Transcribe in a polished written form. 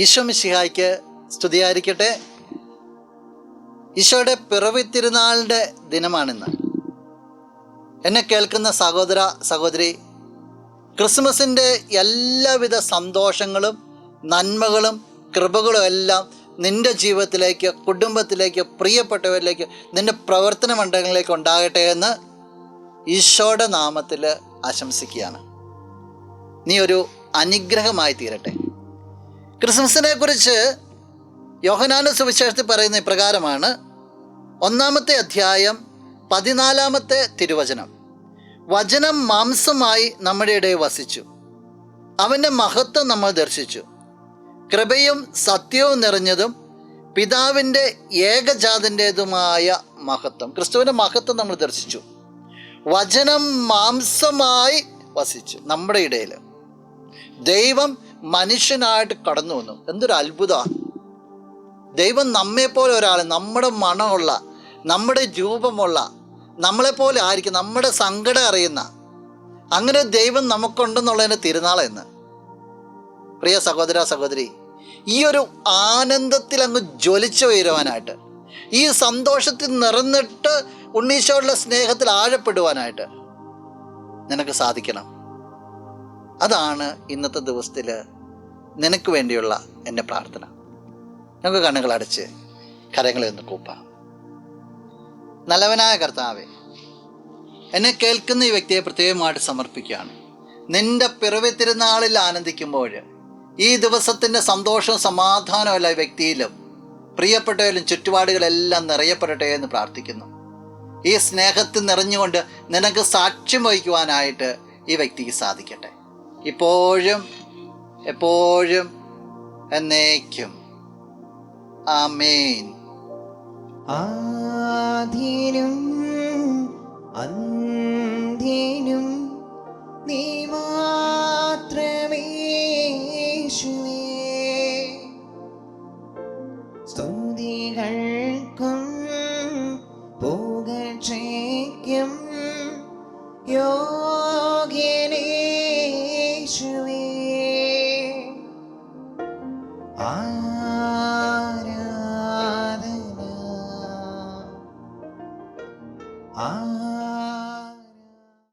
ഈശോ മിശിഹായ്ക്ക് സ്തുതിയായിരിക്കട്ടെ. ഈശോയുടെ പിറവി തിരുനാളിൻ്റെ ദിനമാണിന്ന്. എന്നെ കേൾക്കുന്ന സഹോദര സഹോദരി, ക്രിസ്മസിൻ്റെ എല്ലാവിധ സന്തോഷങ്ങളും നന്മകളും കൃപകളും എല്ലാം നിൻ്റെ ജീവിതത്തിലേക്ക്, കുടുംബത്തിലേക്ക്, പ്രിയപ്പെട്ടവരിലേക്ക്, നിൻ്റെ പ്രവർത്തന മണ്ഡലങ്ങളിലേക്ക് ഉണ്ടാകട്ടെ എന്ന് ഈശോയുടെ നാമത്തിൽ ആശംസിക്കുകയാണ്. നീ ഒരു അനുഗ്രഹമായി തീരട്ടെ. ക്രിസ്മസിനെ കുറിച്ച് യോഹന്നാന്റെ സുവിശേഷത്തിൽ പറയുന്ന ഇപ്രകാരമാണ്. 1-ാമത്തെ അധ്യായം 14-ാമത്തെ തിരുവചനം. വചനം മാംസമായി നമ്മുടെ ഇടയിൽ വസിച്ചു, അവൻ്റെ മഹത്വം നമ്മൾ ദർശിച്ചു, കൃപയും സത്യവും നിറഞ്ഞതും പിതാവിൻ്റെ ഏകജാതൻ്റേതുമായ മഹത്വം. ക്രിസ്തുവിൻ്റെ മഹത്വം നമ്മൾ ദർശിച്ചു. വചനം മാംസമായി വസിച്ചു നമ്മുടെ ഇടയിൽ. ദൈവം മനുഷ്യനായിട്ട് കടന്നു വന്നു. എന്തൊരു അത്ഭുതമാണ്! ദൈവം നമ്മെപ്പോലെ ഒരാൾ, നമ്മുടെ മണമുള്ള, നമ്മുടെ രൂപമുള്ള, നമ്മളെപ്പോലെ ആയിരിക്കും, നമ്മുടെ സങ്കടം അറിയുന്ന അങ്ങനെ ദൈവം നമുക്കുണ്ടെന്നുള്ളതിൻ്റെ തിരുനാളെന്ന്. പ്രിയ സഹോദര സഹോദരി, ഈ ഒരു ആനന്ദത്തിൽ അങ്ങ് ജ്വലിച്ചു ഉയരുവാനായിട്ട്, ഈ സന്തോഷത്തിൽ നിറഞ്ഞിട്ട് ഉണ്ണീശോയുള്ള സ്നേഹത്തിൽ ആഴപ്പെടുവാനായിട്ട് നിനക്ക് സാധിക്കണം. അതാണ് ഇന്നത്തെ ദിവസത്തിൽ നിനക്ക് വേണ്ടിയുള്ള എൻ്റെ പ്രാർത്ഥന. നമുക്ക് കണ്ണുകളടച്ച് കരങ്ങളെ ഒന്ന് കൂപ്പാം. നല്ലവനായ കർത്താവേ, എന്നെ കേൾക്കുന്ന ഈ വ്യക്തിയെ പ്രത്യേകമായിട്ട് സമർപ്പിക്കുകയാണ്. നിൻ്റെ പിറവി തിരുനാളിൽ ആനന്ദിക്കുമ്പോൾ ഈ ദിവസത്തിൻ്റെ സന്തോഷവും സമാധാനവും എല്ലാ വ്യക്തിയിലും, പ്രിയപ്പെട്ടവരിലും, ചുറ്റുപാടുകളെല്ലാം നിറയപ്പെടട്ടെ എന്ന് പ്രാർത്ഥിക്കുന്നു. ഈ സ്നേഹത്തിൽ നിറഞ്ഞുകൊണ്ട് നിനക്ക് സാക്ഷ്യം വഹിക്കുവാനായിട്ട് ഈ വ്യക്തിക്ക് സാധിക്കട്ടെ, ഇപ്പോഴും എപ്പോഴും എന്നേക്കും. ആമേൻ. ആദിനും അന്ത്യനും നീ മാത്രമേ യേശുവേ. സ്തുതികൾക്കും പുകഴ്ചയ്ക്കും യോഗ്യനേ യേശുവേ.